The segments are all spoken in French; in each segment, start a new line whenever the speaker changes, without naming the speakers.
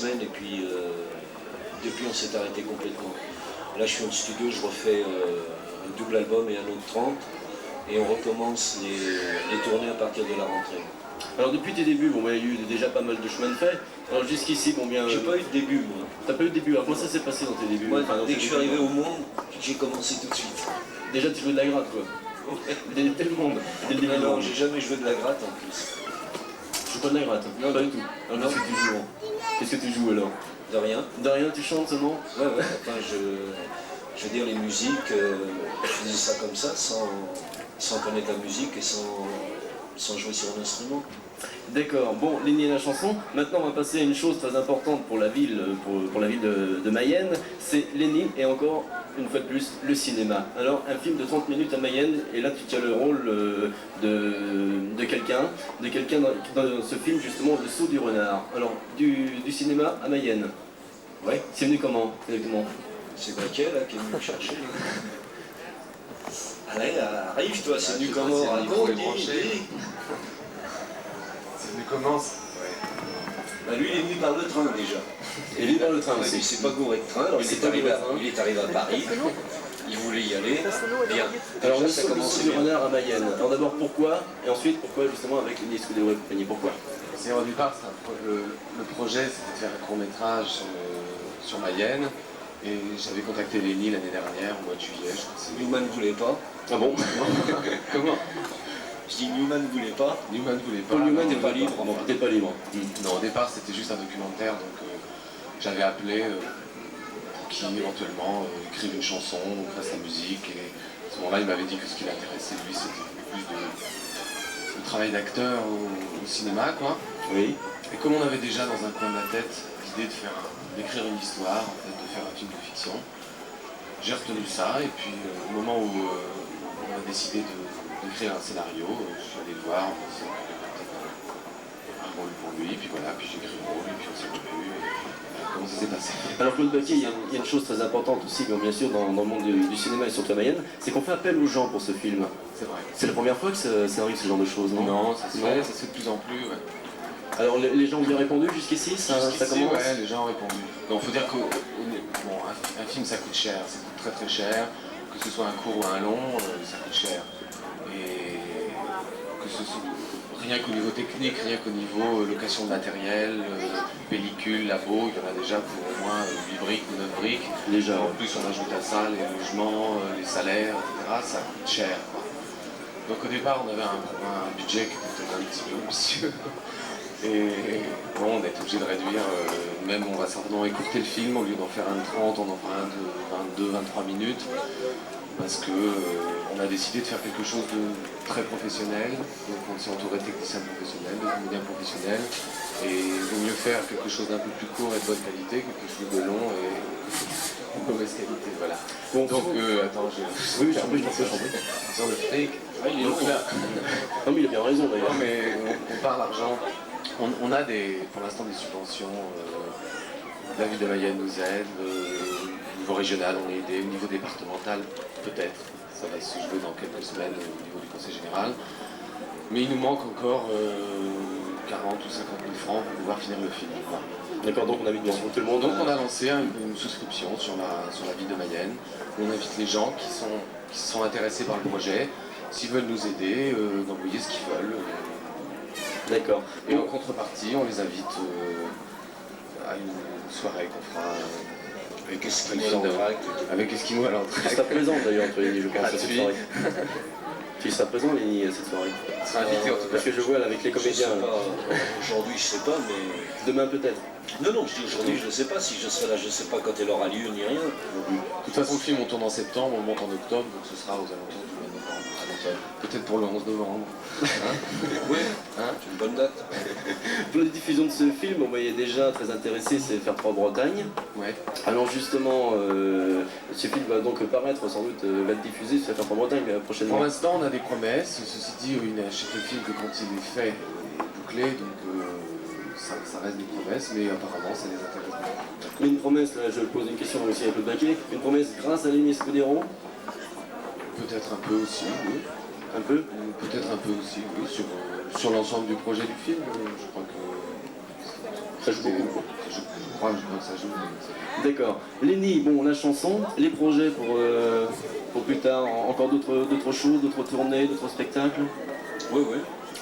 semaines et puis depuis on s'est arrêté complètement. Là je suis en studio, je refais un double album et un autre 30 et on recommence les tournées à partir de la rentrée.
Alors depuis tes débuts, bon, il y a eu déjà pas mal de chemin de fait. Alors jusqu'ici, bon bien...
J'ai pas eu de début moi.
T'as pas eu de début, alors comment ça s'est passé dans tes débuts?
Moi, dès que je suis arrivé au monde, j'ai commencé tout de suite.
Déjà tu jouais de la gratte quoi. Dès le monde, dès le début.
Non, j'ai jamais joué de la gratte en plus.
Je joue pas de la gratte,
non,
pas du tout. Alors qu'est-ce que tu joues? Qu'est-ce que tu joues alors?
De rien.
De rien, tu chantes seulement?
Ouais, enfin je veux dire les musiques, je faisais ça comme ça, sans connaître la musique et sans jouer sur un instrument.
D'accord, bon, Lenny et la chanson. Maintenant, on va passer à une chose très importante pour la ville, pour la ville de Mayenne. C'est Lenny et encore, une fois de plus, le cinéma. Alors, un film de 30 minutes à Mayenne, et là, tu tiens le rôle de quelqu'un dans ce film, justement, Le Saut du Renard. Alors, du cinéma à Mayenne.
Ouais.
C'est venu comment, exactement?
C'est Baquet, là, qui est venu me chercher. Allez, arrive, toi, c'est venu comment? Raconte, dis.
C'est venu comment?
Bah lui, il est venu par le train, déjà.
Il est venu par le train aussi.
Il s'est pas gouré de train, alors il est arrivé à Paris. Il voulait y aller. Bien.
Alors,
déjà,
Le Saut du Renard à Mayenne. Alors d'abord, pourquoi? Et ensuite, pourquoi justement avec Lenny Escudero et compagnie? Pourquoi?
C'est au départ, le projet, c'était de faire un court-métrage sur Mayenne. Et j'avais contacté Lenny l'année dernière, au mois de juillet, je crois.
Newman ne voulait pas.
Ah bon? Comment?
Je dis Newman ne voulait pas.
Newman ne voulait pas.
Paul Newman
n'était pas libre.
Bon, t'es pas libre.
Non, au départ, c'était juste un documentaire, donc j'avais appelé pour qui éventuellement écrive une chanson, fasse la musique. Et à ce moment-là, il m'avait dit que ce qui l'intéressait, lui, c'était plus le travail d'acteur au cinéma, quoi.
Oui.
Et comme on avait déjà dans un coin de la tête l'idée d'écrire une histoire, en fait, de faire un film de fiction, j'ai retenu ça, et puis au moment où on a décidé d'écrire un scénario, je suis allé le voir en me disant qu'il y avait peut-être un rôle pour lui, puis voilà, puis j'ai écrit le rôle, et puis on s'est revu, et voilà comment ça s'est passé.
Alors Claude Baquet, il y a une chose très importante aussi, bien sûr, dans le monde du cinéma et surtout à Mayenne, c'est qu'on fait appel aux gens pour ce film.
C'est vrai.
C'est la première fois que ça arrive ce genre de choses, non?
Non, ça se fait de plus en plus, ouais.
Alors les gens ont bien répondu jusqu'ici, ça commence?
Ouais, les gens ont répondu. Donc faut dire qu'un film ça coûte cher, ça coûte très très cher, que ce soit un court ou un long, ça coûte cher. Et que ce soit rien qu'au niveau technique, rien qu'au niveau location de matériel, pellicule, labo, il y en a déjà pour au moins 8 briques ou 9 briques.
Déjà.
En plus on ajoute à ça les logements, les salaires, etc. Ça coûte cher, quoi. Donc au départ on avait un budget qui était peut-être un petit peu ambitieux. Et bon, on est obligé de réduire, même on va certainement écourter le film, au lieu d'en faire un de 30, on en fera un de 22-23 minutes, parce que on a décidé de faire quelque chose de très professionnel, donc on s'est entouré de techniciens professionnels, de comédiens professionnels, et il vaut mieux faire quelque chose d'un peu plus court et de bonne qualité, quelque chose de long et de mauvaise qualité, voilà.
Bon,
donc, attends,
oui, j'en prie.
Sur le fric.
Ah, il est long, là. Non, mais il a bien raison d'ailleurs.
Non, mais on parle argent. On a pour l'instant des subventions, la ville de Mayenne nous aide, au niveau régional on est aidé, au niveau départemental peut-être, ça va se jouer dans quelques semaines au niveau du conseil général. Mais il nous manque encore 40 ou 50 000 francs pour pouvoir finir le film.
D'accord, donc on invite bien sûr tout le monde.
Donc on a lancé une souscription sur la ville de Mayenne, où on invite les gens qui sont intéressés par le projet, s'ils veulent nous aider, d'envoyer ce qu'ils veulent.
D'accord.
Et en contrepartie, on les invite à une soirée qu'on fera
avec Esquimaux à l'entracte.
Avec Esquimaux à l'entracte.
Tu seras présent d'ailleurs, toi, Lenny, je pense, à cette
Gratuit.
soirée. Tu seras présent, Lenny, à cette soirée?
Tu seras invité en tout cas.
Parce que je vois là, avec les comédiens.
Aujourd'hui, je sais pas, mais...
Demain peut-être.
Non, je dis aujourd'hui, je ne sais pas. Si je serai là, je ne sais pas quand elle aura lieu, ni rien.
De toute façon, le film, on tourne en septembre, on le monte en octobre, donc ce sera aux alentours du mois de novembre. Peut-être pour le 11 novembre.
Oui, c'est une bonne date.
Pour la diffusion de ce film, on voyait déjà très intéressé, c'est Faire 3 Bretagne.
Ouais.
Alors justement, ce film va donc paraître, sans doute, va être diffusé sur Faire 3 Bretagne prochainement.
Pour l'instant, on a des promesses. Ceci dit, il n'achète le film que quand il est fait et bouclé, donc ça reste des promesses, mais apparemment, ça les intéresse beaucoup.
Mais une promesse, là, je pose une question aussi à Claude Baquet, une promesse grâce à Lenny Escudero?
Peut-être un peu aussi, oui.
Un peu?
Peut-être un peu aussi, oui, sur l'ensemble du projet du film, je crois que...
Ça joue beaucoup.
Je crois que ça joue.
D'accord. Lenny, bon, la chanson, les projets pour plus tard, encore d'autres choses, d'autres tournées, d'autres spectacles?
Oui, oui.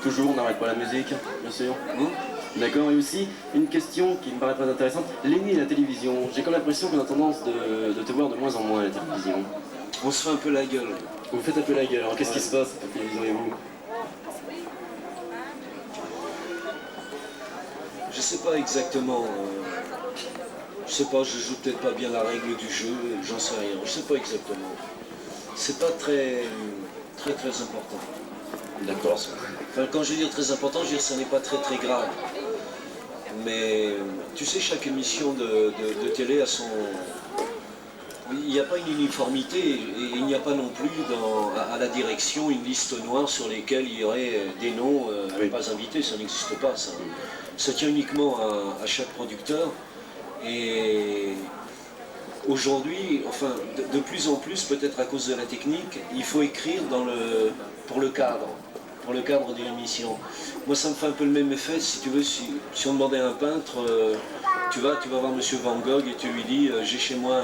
Toujours, on n'arrête pas la musique, bien sûr. D'accord, et aussi, une question qui me paraît très intéressante. Lenny et la télévision, j'ai comme l'impression qu'on a tendance de te voir de moins en moins à la télévision.
On se fait un peu la gueule.
Vous faites un peu la gueule, alors qu'est-ce qui se passe entre la télévision et vous?
Je sais pas exactement. Je sais pas, je joue peut-être pas bien la règle du jeu, j'en sais rien. Je sais pas exactement. C'est pas très important.
D'accord.
Enfin, quand je veux dire très important, je veux dire ça n'est pas très grave. Mais tu sais, chaque émission de télé a son... Il n'y a pas une uniformité et il n'y a pas non plus à la direction une liste noire sur lesquelles il y aurait des noms pas invités, ça n'existe pas ça. Ça tient uniquement à chaque producteur et aujourd'hui, enfin de plus en plus, peut-être à cause de la technique, il faut écrire pour le cadre de l'émission. Moi ça me fait un peu le même effet, si tu veux, si on demandait à un peintre, tu vas voir Monsieur Van Gogh et tu lui dis j'ai chez moi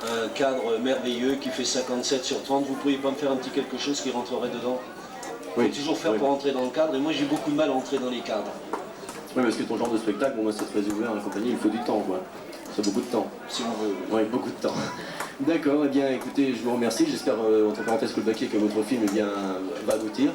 un cadre merveilleux qui fait 57/30, vous ne pourriez pas me faire un petit quelque chose qui rentrerait dedans? Il faut toujours faire pour entrer dans le cadre, et moi j'ai beaucoup de mal à entrer dans les cadres.
Oui, parce que ton genre de spectacle, bon, moi c'est très ouvert, la compagnie, il faut du temps, quoi. C'est beaucoup de temps.
Si on veut.
Oui, beaucoup de temps. D'accord, eh bien écoutez, je vous remercie. J'espère, entre parenthèses, Coolbacké, que votre film eh bien, va aboutir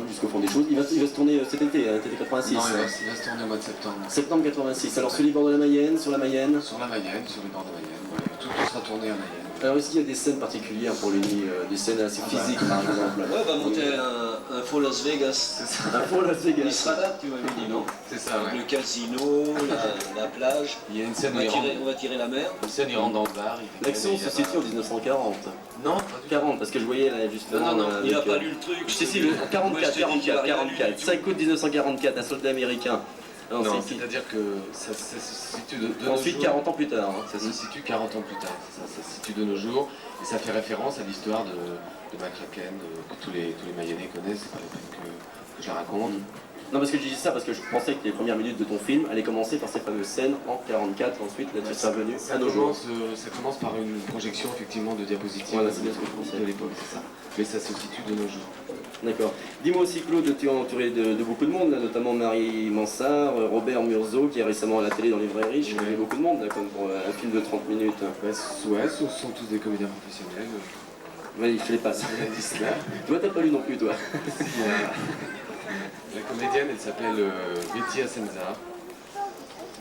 jusqu'au fond des choses. Il va se tourner cet été, été 86.
Non, il va se tourner au mois de septembre.
Septembre 86. Alors sur les bords de la Mayenne, sur la Mayenne?
Sur la Mayenne, sur les bords de Mayenne, ouais. Tout sera tourné à Mayenne.
Alors est-ce qu'il y a des scènes particulières pour Lenny, des scènes assez physiques par exemple?
Ouais, on va monter un faux Las Vegas.
Un faux Las Vegas.
Il sera là, tu m'avais dit, non?
C'est ça, ouais.
Le casino, la plage.
Il y a une scène
on va tirer la mer.
Une scène, il rentre dans le bar.
L'action se situe en 1940.
Non,
40, parce que je voyais là justement...
Non, il n'a pas lu le truc.
Si, le 44. 5 août 1944, un soldat américain.
Non, c'est-à-dire que ça se situe de
ensuite,
nos jours.
40 ans plus tard.
Ça se situe 40 ans plus tard, ça se situe de nos jours. Et ça fait référence à l'histoire de McCracken, que tous les Mayennais connaissent, c'est pas la peine que je la raconte.
Non, parce que je dis ça parce que je pensais que les premières minutes de ton film allaient commencer par ces fameuses scènes en 44, ensuite là tu seras venu à nos jours.
Ça commence par une projection effectivement de diapositives
voilà, c'est bien ce que je pensais.
De l'époque, c'est ça. Mais ça se situe de nos jours.
D'accord. Dis-moi aussi Claude, tu es entouré de beaucoup de monde, là, notamment Marie Mansart, Robert Murzo qui est récemment à la télé dans Les Vrais Riches, il y a beaucoup de monde là, comme pour un film de 30 minutes.
Ouais, ce sont tous des comédiens professionnels.
Vas-y, je te les passe. Toi t'as pas lu non plus toi.
La comédienne, elle s'appelle Betty Asenza. C'est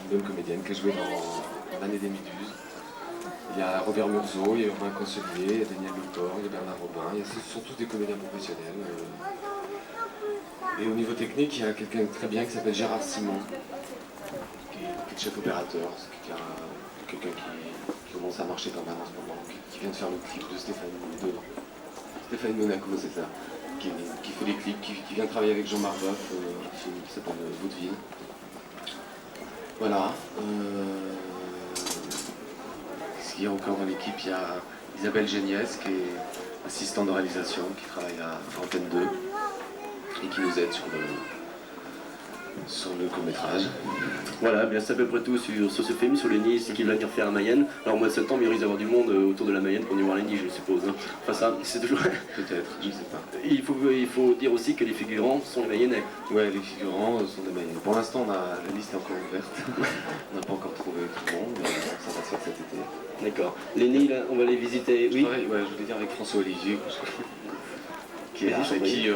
une bonne comédienne qui a joué dans L'année des Méduses. Il y a Robert Murzo, il y a Urbain Consolier, il y a Daniel Leport, il y a Bernard Robin. Ce sont tous des comédiens professionnels. Et au niveau technique, il y a quelqu'un de très bien qui s'appelle Gérard Simon, qui est chef opérateur. C'est quelqu'un qui commence à marcher pas mal en ce moment, qui vient de faire le clip de Stéphanie Monaco, c'est ça. Qui fait les clips, qui vient travailler avec Jean-Marc Boff, un film qui s'appelle Vaudeville. Voilà. Qu'est-ce qu'il y a encore dans l'équipe? Il y a Isabelle Géniès, qui est assistante de réalisation, qui travaille à Antenne 2 et qui nous aide sur le court-métrage.
Voilà, bien c'est à peu près tout sur ce film, sur Lenny, c'est qu'il va venir faire à Mayenne. Alors au mois de septembre, il risque d'avoir du monde autour de la Mayenne pour venir voir Lenny, je suppose. Hein. Enfin ça, c'est toujours...
Peut-être, je ne sais pas.
Il faut dire aussi que les figurants sont les Mayennais.
Ouais, les figurants sont des Mayennais. Pour l'instant, la liste est encore ouverte. On n'a pas encore trouvé tout le monde, mais ça va se faire cet été.
D'accord. Lenny, là, on va les visiter. Oui.
Ouais, je voulais dire avec François Olivier, avec qui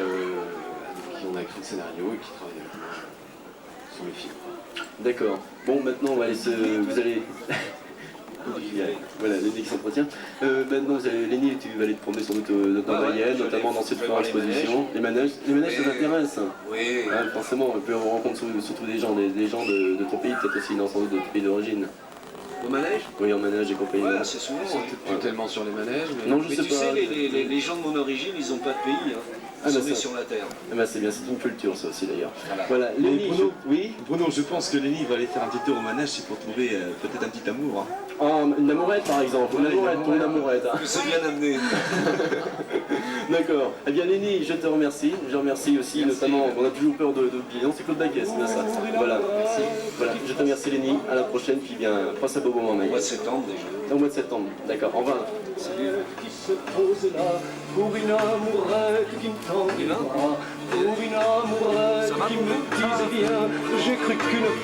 on a écrit le scénario et qui travaille avec moi sur le film.
D'accord. Bon, maintenant on va aller vous allez... Voilà, Lenny qui s'entretient. Maintenant, Lenny, tu vas aller te promener sur notre Mayenne, notamment dans cette foire exposition. Les manèges ça t'intéresse?
Oui.
Ouais, forcément, on rencontre surtout des gens de ton pays, peut-être aussi dans sans doute de ton pays d'origine.
Au manège?
Oui, en manège et compagnie.
Ouais, c'est souvent.
Plus tellement sur les manèges, mais...
Non, je sais
tu
pas.
sais, les gens de mon origine, ils n'ont pas de pays. Hein.
Ah, bah,
on est
ça.
sur la terre.
Ah bah, c'est bien, c'est une culture ça aussi d'ailleurs.
Voilà.
Voilà,
Mais
Lenny,
Bruno,
oui.
Bruno, je pense que Lenny va aller faire un petit tour au manège, c'est pour trouver peut-être un petit amour. Hein.
Ah, une amourette par exemple, une
Voilà,
amourette, une amourette. Hein.
Que c'est bien amené.
D'accord. Eh bien Lenny, je te remercie. Je remercie aussi notamment, on a toujours peur d'oublier. Non, c'est Claude Baguet, c'est bien ça. Voilà. Merci. Voilà, je te remercie Lenny, à la prochaine, puis bien, passe un beau moment
Au mois de
Mayenne.
septembre déjà.
Au mois de septembre, d'accord, au revoir.
Qui se pose là pour une amourette qui me tend les bras, pour une amourette qui me disait bien, j'ai cru qu'une